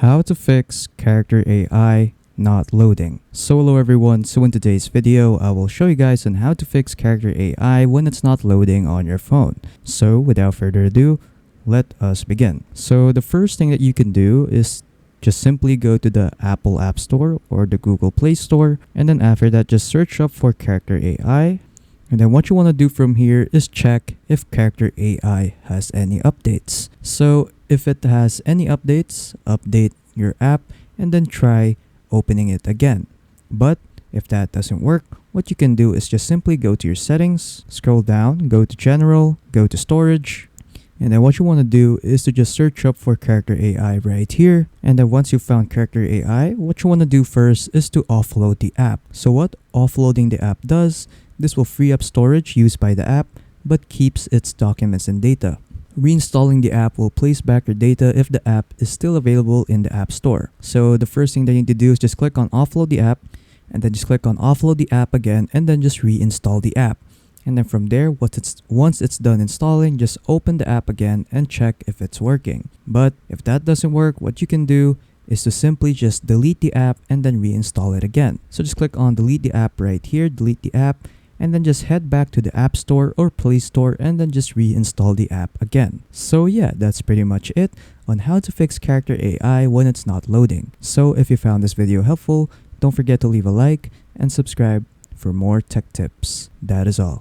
How to fix character AI not loading. So hello everyone, so in today's video I will show you guys on how to fix character AI when it's not loading on your phone. So without further ado, let us begin. So the first thing that you can do is just simply go to the Apple App Store or the Google Play Store, and then after that just search up for character AI. And then what you want to do from here is check if character AI has any updates. So if it has any updates, update your app and then try opening it again. But if that doesn't work, what you can do is just simply go to your settings, scroll down, go to general, go to storage. And then what you want to do is to just search up for character AI right here. And then once you found character AI, what you want to do first is to offload the app. So what offloading the app does, this will free up storage used by the app, but keeps its documents and data. Reinstalling the app will place back your data if the app is still available in the App Store. So the first thing that you need to do is just click on offload the app, and then just click on offload the app again, and then just reinstall the app. And then from there, once it's done installing, just open the app again and check if it's working. But if that doesn't work, what you can do is to simply just delete the app and then reinstall it again. So just click on delete the app right here, delete the app, and then just head back to the App Store or Play Store and then just reinstall the app again. So yeah, that's pretty much it on how to fix character AI when it's not loading. So if you found this video helpful, don't forget to leave a like and subscribe for more tech tips. That is all.